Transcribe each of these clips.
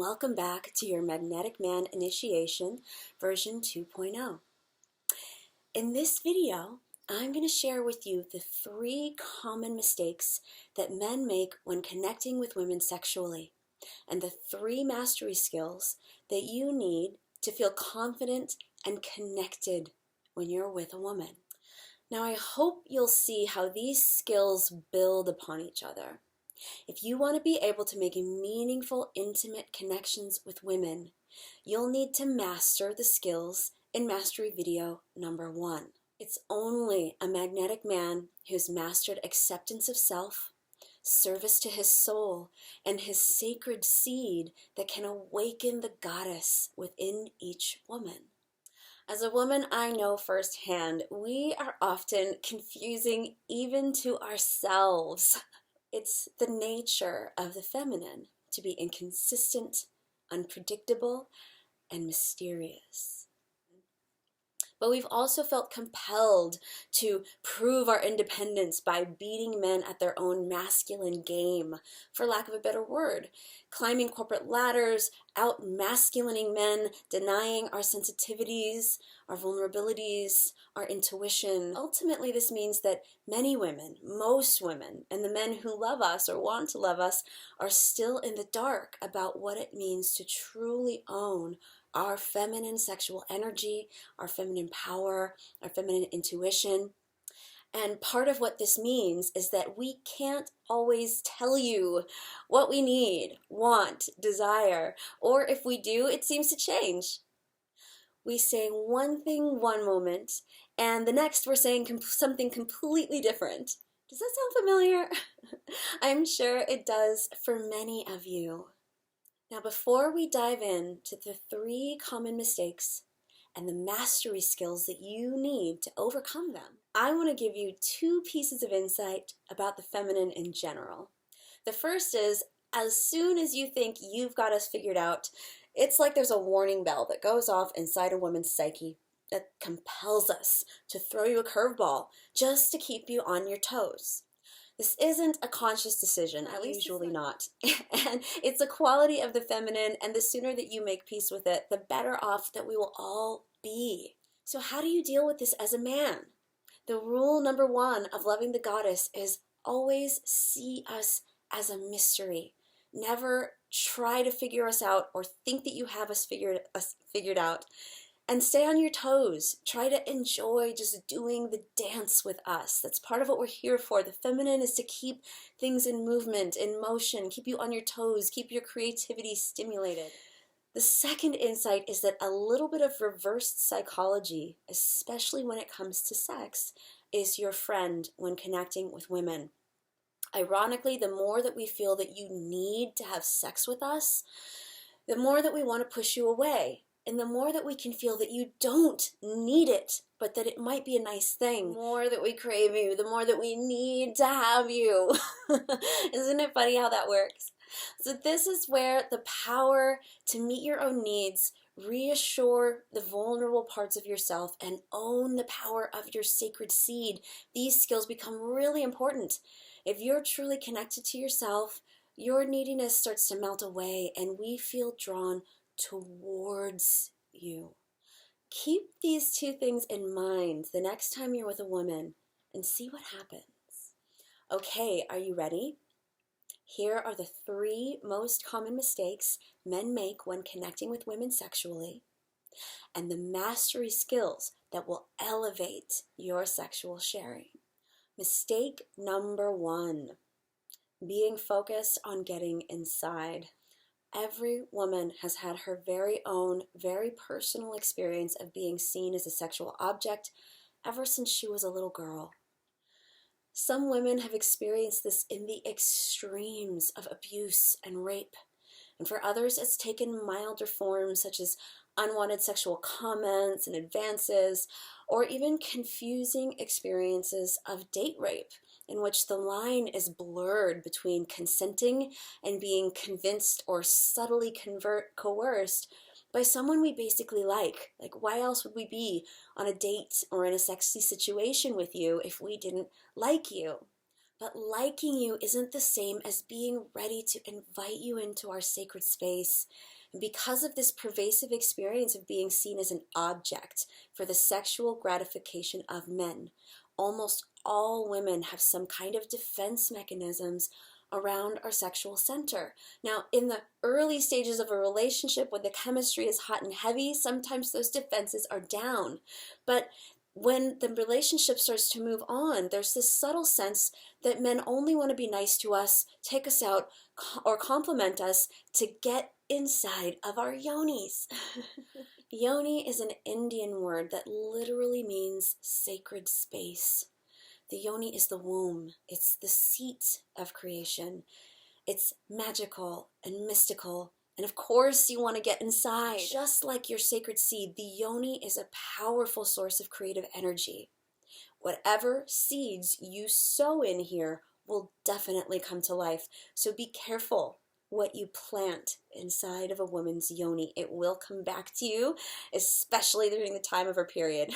Welcome back to your Magnetic Man Initiation version 2.0. In this video, I'm going to share with you the 3 common mistakes that men make when connecting with women sexually, and the 3 mastery skills that you need to feel confident and connected when you're with a woman. Now, I hope you'll see how these skills build upon each other. If you want to be able to make meaningful, intimate connections with women, you'll need to master the skills in Mastery Video number 1. It's only a magnetic man who's mastered acceptance of self, service to his soul, and his sacred seed that can awaken the goddess within each woman. As a woman, I know firsthand, we are often confusing even to ourselves. It's the nature of the feminine to be inconsistent, unpredictable, and mysterious. But we've also felt compelled to prove our independence by beating men at their own masculine game, for lack of a better word, climbing corporate ladders, out-masculining men, denying our sensitivities, our vulnerabilities, our intuition. Ultimately, this means that many women, most women, and the men who love us or want to love us are still in the dark about what it means to truly own our feminine sexual energy, our feminine power, our feminine intuition. And part of what this means is that we can't always tell you what we need, want, desire, or if we do, it seems to change. We say one thing one moment, and the next we're saying something completely different. Does that sound familiar? I'm sure it does for many of you. Now, before we dive into the 3 common mistakes and the mastery skills that you need to overcome them, I want to give you 2 pieces of insight about the feminine in general. The first is, as soon as you think you've got us figured out, it's like there's a warning bell that goes off inside a woman's psyche that compels us to throw you a curveball just to keep you on your toes. This isn't a conscious decision, at least usually not. And it's a quality of the feminine, and the sooner that you make peace with it, the better off that we will all be. So how do you deal with this as a man? The rule number 1 of loving the goddess is always see us as a mystery. Never try to figure us out or think that you have us figured out. And stay on your toes. Try to enjoy just doing the dance with us. That's part of what we're here for. The feminine is to keep things in movement, in motion, keep you on your toes, keep your creativity stimulated. The second insight is that a little bit of reversed psychology, especially when it comes to sex, is your friend when connecting with women. Ironically, the more that we feel that you need to have sex with us, the more that we want to push you away. And the more that we can feel that you don't need it, but that it might be a nice thing, the more that we crave you, the more that we need to have you. Isn't it funny how that works? So this is where the power to meet your own needs, reassure the vulnerable parts of yourself, and own the power of your sacred seed, these skills become really important. If you're truly connected to yourself, your neediness starts to melt away, and we feel drawn towards you. Keep these 2 things in mind the next time you're with a woman and see what happens. Okay, are you ready? Here are the 3 most common mistakes men make when connecting with women sexually, and the mastery skills that will elevate your sexual sharing. Mistake number 1, being focused on getting inside. Every woman has had her very own, very personal experience of being seen as a sexual object ever since she was a little girl. Some women have experienced this in the extremes of abuse and rape, and for others it's taken milder forms such as unwanted sexual comments and advances, or even confusing experiences of date rape, in which the line is blurred between consenting and being convinced or subtly coerced by someone we basically like. Like, why else would we be on a date or in a sexy situation with you if we didn't like you? But liking you isn't the same as being ready to invite you into our sacred space. And because of this pervasive experience of being seen as an object for the sexual gratification of men, almost all women have some kind of defense mechanisms around our sexual center. Now, in the early stages of a relationship when the chemistry is hot and heavy, sometimes those defenses are down. But when the relationship starts to move on, there's this subtle sense that men only want to be nice to us, take us out, or compliment us to get inside of our yonis. Yoni is an Indian word that literally means sacred space. The yoni is the womb. It's the seat of creation. It's magical and mystical. And of course, you want to get inside. Just like your sacred seed, the yoni is a powerful source of creative energy. Whatever seeds you sow in here will definitely come to life. So be careful what you plant inside of a woman's yoni. It will come back to you, especially during the time of her period.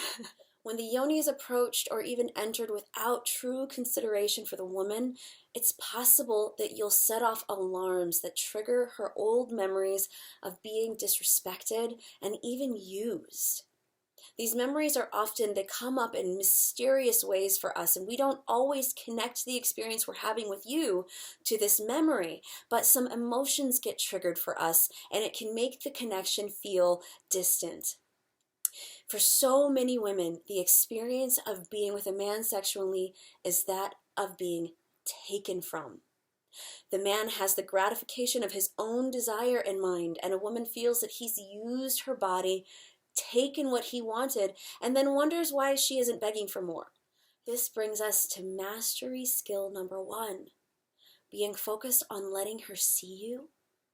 When the yoni is approached or even entered without true consideration for the woman, it's possible that you'll set off alarms that trigger her old memories of being disrespected and even used. These memories are often, they come up in mysterious ways for us, and we don't always connect the experience we're having with you to this memory, but some emotions get triggered for us, and it can make the connection feel distant. For so many women, the experience of being with a man sexually is that of being taken from. The man has the gratification of his own desire in mind, and a woman feels that he's used her body, taken what he wanted, and then wonders why she isn't begging for more. This brings us to mastery skill number 1, being focused on letting her see you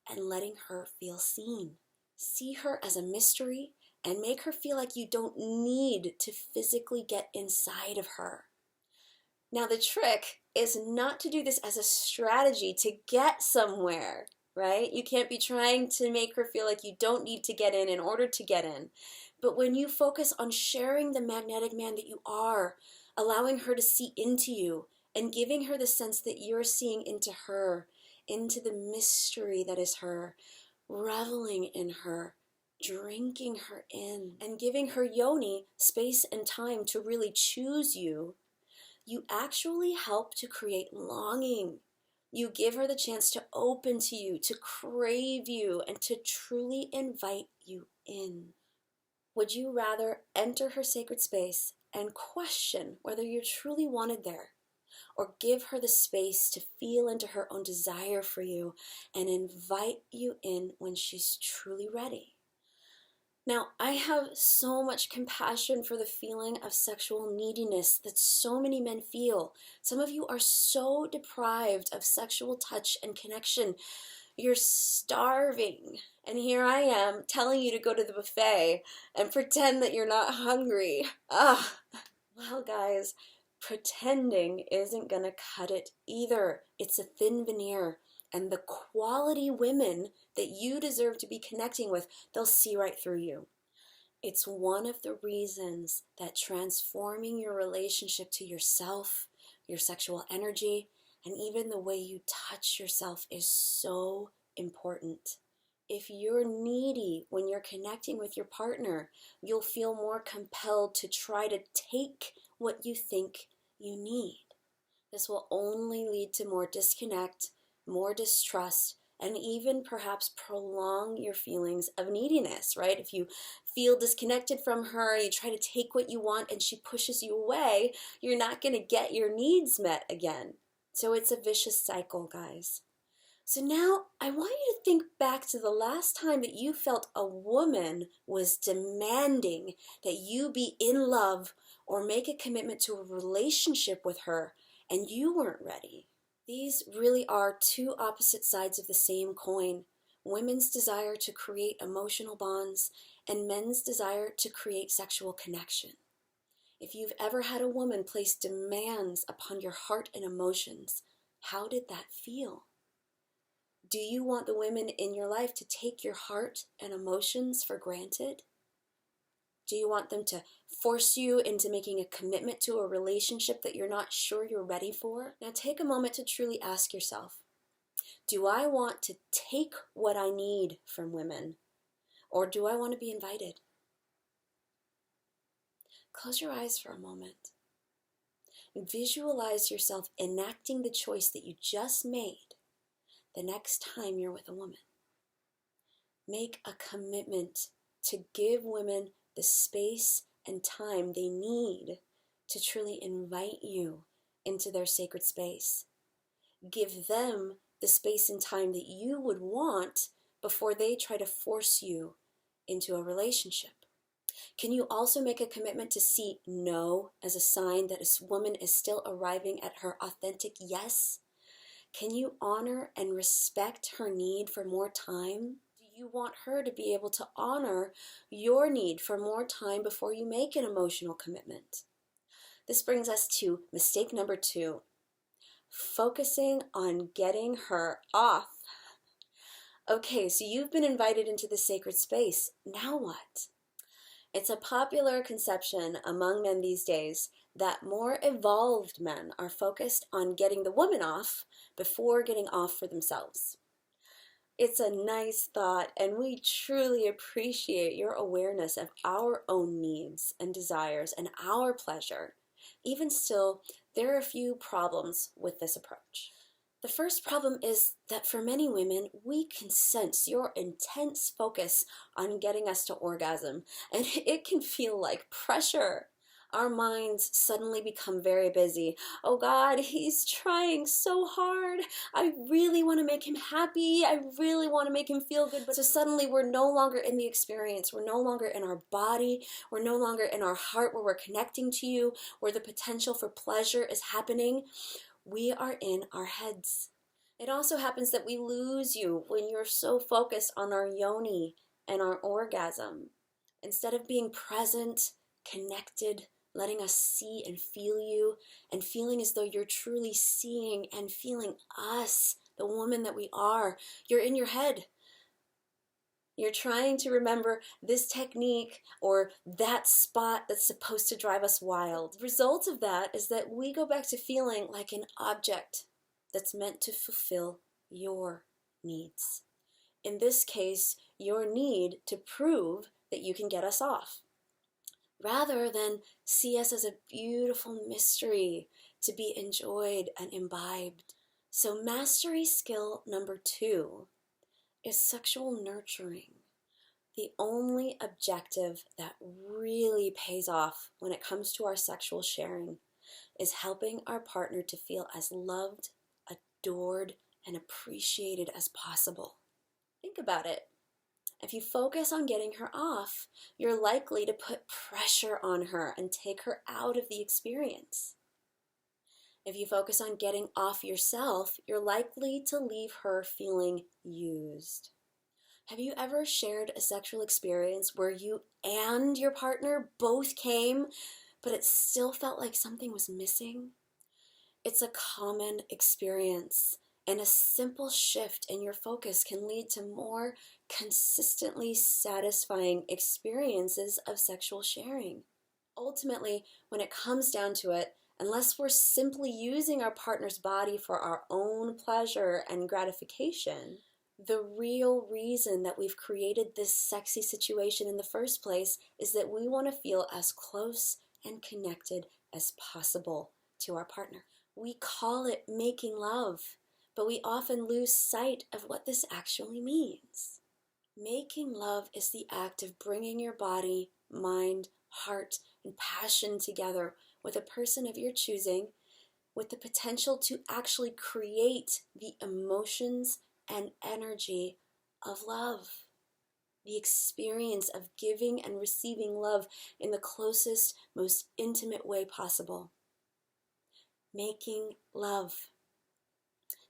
and letting her feel seen. See her as a mystery and make her feel like you don't need to physically get inside of her. Now, the trick is not to do this as a strategy to get somewhere, right? You can't be trying to make her feel like you don't need to get in order to get in. But when you focus on sharing the magnetic man that you are, allowing her to see into you, and giving her the sense that you're seeing into her, into the mystery that is her, reveling in her, drinking her in, and giving her yoni space and time to really choose you, you actually help to create longing. You give her the chance to open to you, to crave you, and to truly invite you in. Would you rather enter her sacred space and question whether you're truly wanted there, or give her the space to feel into her own desire for you and invite you in when she's truly ready? Now, I have so much compassion for the feeling of sexual neediness that so many men feel. Some of you are so deprived of sexual touch and connection. You're starving. And here I am telling you to go to the buffet and pretend that you're not hungry. Well, guys, pretending isn't going to cut it either. It's a thin veneer. And the quality women that you deserve to be connecting with, they'll see right through you. It's one of the reasons that transforming your relationship to yourself, your sexual energy, and even the way you touch yourself is so important. If you're needy when you're connecting with your partner, you'll feel more compelled to try to take what you think you need. This will only lead to more disconnect, more distrust, and even perhaps prolong your feelings of neediness, right? If you feel disconnected from her, you try to take what you want and she pushes you away, you're not going to get your needs met again. So it's a vicious cycle, guys. So now I want you to think back to the last time that you felt a woman was demanding that you be in love or make a commitment to a relationship with her and you weren't ready. These really are two opposite sides of the same coin. Women's desire to create emotional bonds and men's desire to create sexual connection. If you've ever had a woman place demands upon your heart and emotions, how did that feel? Do you want the women in your life to take your heart and emotions for granted? Do you want them to force you into making a commitment to a relationship that you're not sure you're ready for? Now take a moment to truly ask yourself, do I want to take what I need from women, or do I want to be invited? Close your eyes for a moment and visualize yourself enacting the choice that you just made the next time you're with a woman. Make a commitment to give women the space and time they need to truly invite you into their sacred space. Give them the space and time that you would want before they try to force you into a relationship. Can you also make a commitment to see no as a sign that a woman is still arriving at her authentic yes? Can you honor and respect her need for more time? Do you want her to be able to honor your need for more time before you make an emotional commitment? This brings us to mistake number 2, focusing on getting her off. Okay, so you've been invited into the sacred space. Now what? It's a popular conception among men these days that more evolved men are focused on getting the woman off before getting off for themselves. It's a nice thought, and we truly appreciate your awareness of our own needs and desires and our pleasure. Even still, there are a few problems with this approach. The first problem is that for many women, we can sense your intense focus on getting us to orgasm, and it can feel like pressure. Our minds suddenly become very busy. Oh God, he's trying so hard. I really want to make him happy. I really want to make him feel good. But so suddenly we're no longer in the experience. We're no longer in our body. We're no longer in our heart where we're connecting to you, where the potential for pleasure is happening. We are in our heads. It also happens that we lose you when you're so focused on our yoni and our orgasm. Instead of being present, connected, letting us see and feel you, and feeling as though you're truly seeing and feeling us, the woman that we are, you're in your head. You're trying to remember this technique or that spot that's supposed to drive us wild. The result of that is that we go back to feeling like an object that's meant to fulfill your needs. In this case, your need to prove that you can get us off, rather than see us as a beautiful mystery to be enjoyed and imbibed. So mastery skill number 2 is sexual nurturing. The only objective that really pays off when it comes to our sexual sharing is helping our partner to feel as loved, adored, and appreciated as possible. Think about it. If you focus on getting her off, you're likely to put pressure on her and take her out of the experience. If you focus on getting off yourself, you're likely to leave her feeling used. Have you ever shared a sexual experience where you and your partner both came, but it still felt like something was missing? It's a common experience, and a simple shift in your focus can lead to more consistently satisfying experiences of sexual sharing. Ultimately, when it comes down to it, unless we're simply using our partner's body for our own pleasure and gratification, the real reason that we've created this sexy situation in the first place is that we want to feel as close and connected as possible to our partner. We call it making love, but we often lose sight of what this actually means. Making love is the act of bringing your body, mind, heart, and passion together with a person of your choosing, with the potential to actually create the emotions and energy of love. The experience of giving and receiving love in the closest, most intimate way possible. Making love.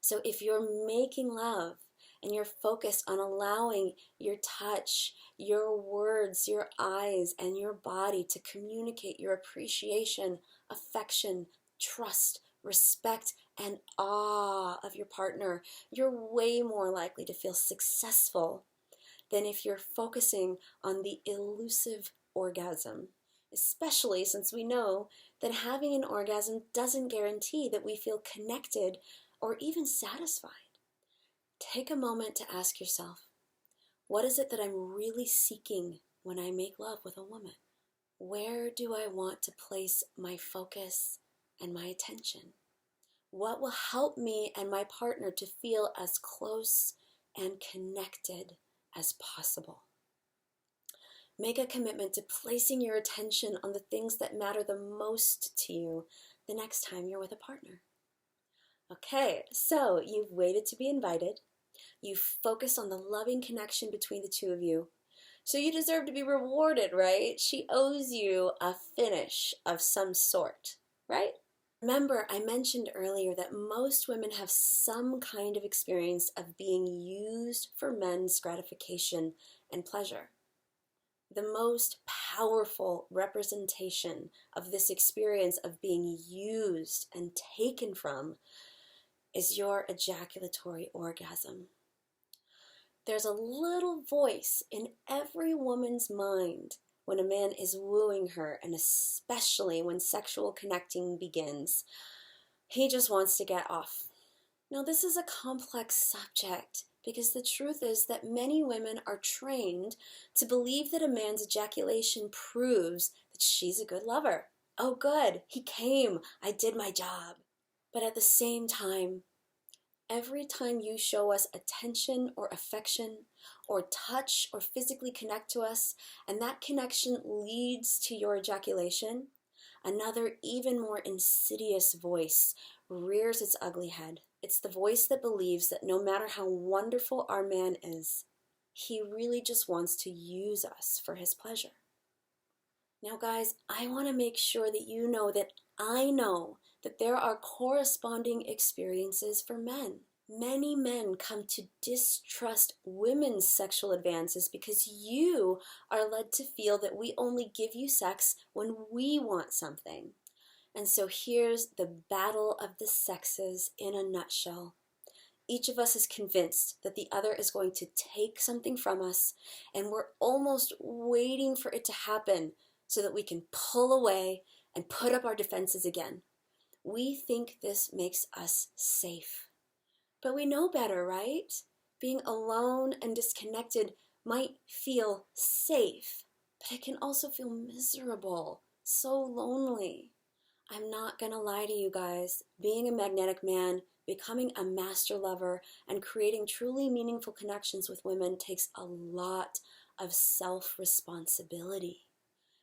So if you're making love and you're focused on allowing your touch, your words, your eyes, and your body to communicate your appreciation, affection, trust, respect, and awe of your partner, you're way more likely to feel successful than if you're focusing on the elusive orgasm, especially since we know that having an orgasm doesn't guarantee that we feel connected or even satisfied. Take a moment to ask yourself, what is it that I'm really seeking when I make love with a woman? Where do I want to place my focus and my attention? What will help me and my partner to feel as close and connected as possible? Make a commitment to placing your attention on the things that matter the most to you the next time you're with a partner. Okay, so you've waited to be invited. You've focused on the loving connection between the two of you. So you deserve to be rewarded, right? She owes you a finish of some sort, right? Remember, I mentioned earlier that most women have some kind of experience of being used for men's gratification and pleasure. The most powerful representation of this experience of being used and taken from is your ejaculatory orgasm. There's a little voice in every woman's mind when a man is wooing her, and especially when sexual connecting begins. He just wants to get off. Now, this is a complex subject because the truth is that many women are trained to believe that a man's ejaculation proves that she's a good lover. Oh, good, he came, I did my job. But at the same time, every time you show us attention or affection or touch or physically connect to us, and that connection leads to your ejaculation, another even more insidious voice rears its ugly head. It's the voice that believes that no matter how wonderful our man is, he really just wants to use us for his pleasure. Now guys, I want to make sure that you know that I know that there are corresponding experiences for men. Many men come to distrust women's sexual advances because you are led to feel that we only give you sex when we want something. And so here's the battle of the sexes in a nutshell. Each of us is convinced that the other is going to take something from us, and we're almost waiting for it to happen so that we can pull away and put up our defenses again. We think this makes us safe. But we know better, right? Being alone and disconnected might feel safe, but it can also feel miserable, so lonely. I'm not gonna lie to you guys. Being a magnetic man, becoming a master lover, and creating truly meaningful connections with women takes a lot of self-responsibility.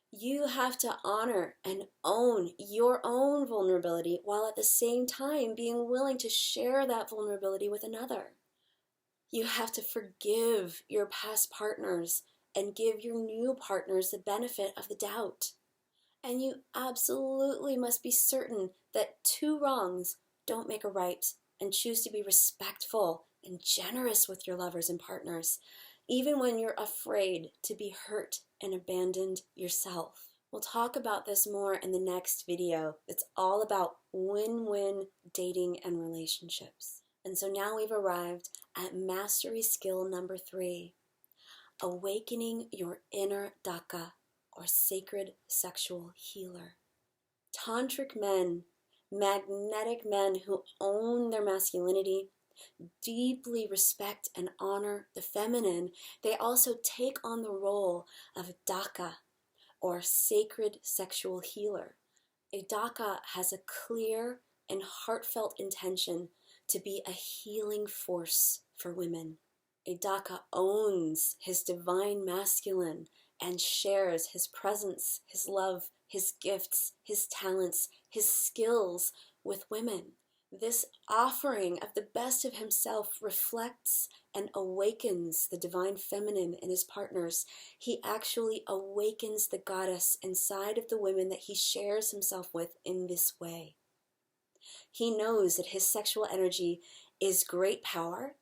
You have to honor and own your own vulnerability while at the same time being willing to share that vulnerability with another. You have to forgive your past partners and give your new partners the benefit of the doubt. And you absolutely must be certain that two wrongs don't make a right, and choose to be respectful and generous with your lovers and partners, even when you're afraid to be hurt and abandoned yourself. We'll talk about this more in the next video. It's all about win-win dating and relationships. And so now we've arrived at mastery skill number 3, awakening your inner daka, or sacred sexual healer. Tantric men, magnetic men who own their masculinity, deeply respect and honor the feminine, they also take on the role of daka, or sacred sexual healer. A daka has a clear and heartfelt intention to be a healing force for women. A daka owns his divine masculine and shares his presence, his love, his gifts, his talents, his skills with women. This offering of the best of himself reflects and awakens the divine feminine in his partners. He actually awakens the goddess inside of the women that he shares himself with in this way. He knows that his sexual energy is great power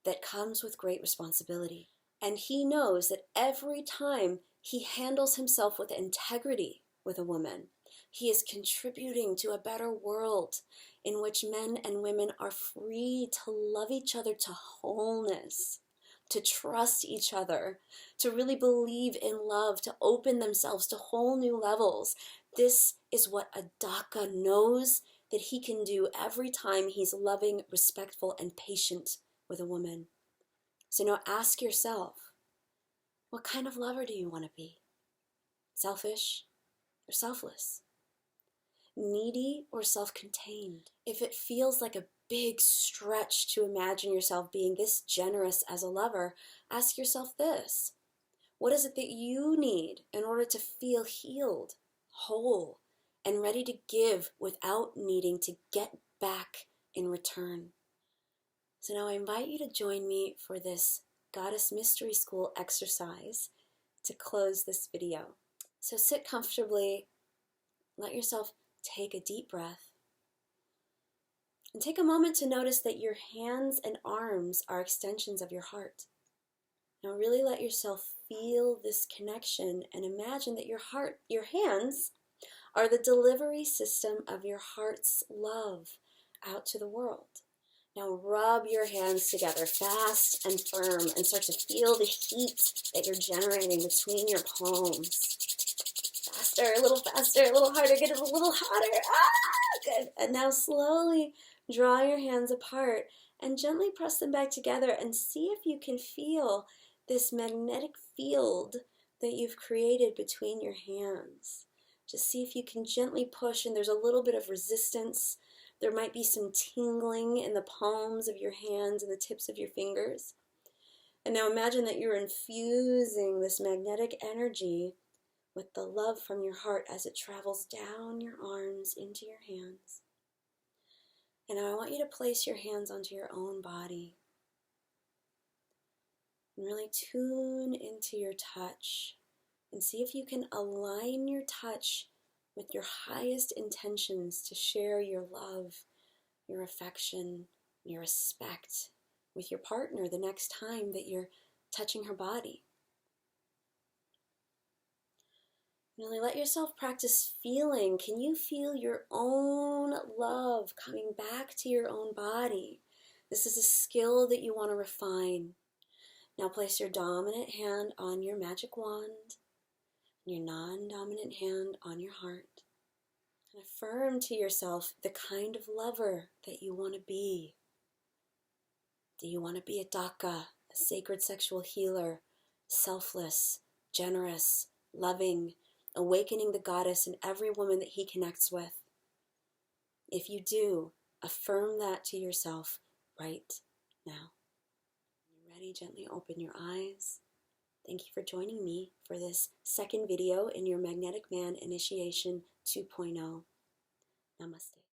that comes with great responsibility. And he knows that every time he handles himself with integrity with a woman, he is contributing to a better world in which men and women are free to love each other to wholeness. to trust each other, to really believe in love, to open themselves to whole new levels. This is what a Daka knows that he can do every time he's loving, respectful, and patient with a woman. So now ask yourself, what kind of lover do you want to be? Selfish or selfless? Needy or self-contained? If it feels like a big stretch to imagine yourself being this generous as a lover, ask yourself this. What is it that you need in order to feel healed, whole, and ready to give without needing to get back in return? So now I invite you to join me for this Goddess Mystery School exercise to close this video. So sit comfortably, let yourself take a deep breath, and take a moment to notice that your hands and arms are extensions of your heart. Now really let yourself feel this connection and imagine that your hands are the delivery system of your heart's love out to the world. Now rub your hands together fast and firm and start to feel the heat that you're generating between your palms. Faster, a little faster, a little harder, get it a little hotter. Good. And now slowly draw your hands apart and gently press them back together and see if you can feel this magnetic field that you've created between your hands. Just see if you can gently push, and there's a little bit of resistance. There might be some tingling in the palms of your hands and the tips of your fingers. And now imagine that you're infusing this magnetic energy with the love from your heart as it travels down your arms into your hands. And now I want you to place your hands onto your own body and really tune into your touch and see if you can align your touch with your highest intentions to share your love, your affection, your respect with your partner the next time that you're touching her body. Really let yourself practice feeling. Can you feel your own love coming back to your own body? This is a skill that you want to refine. Now place your dominant hand on your magic wand, and your non-dominant hand on your heart. And affirm to yourself the kind of lover that you want to be. Do you want to be a Daka, a sacred sexual healer, selfless, generous, loving, awakening the goddess in every woman that he connects with? If you do, affirm that to yourself right now. When you're ready, gently open your eyes. Thank you for joining me for this second video in your Magnetic Man Initiation 2.0. Namaste.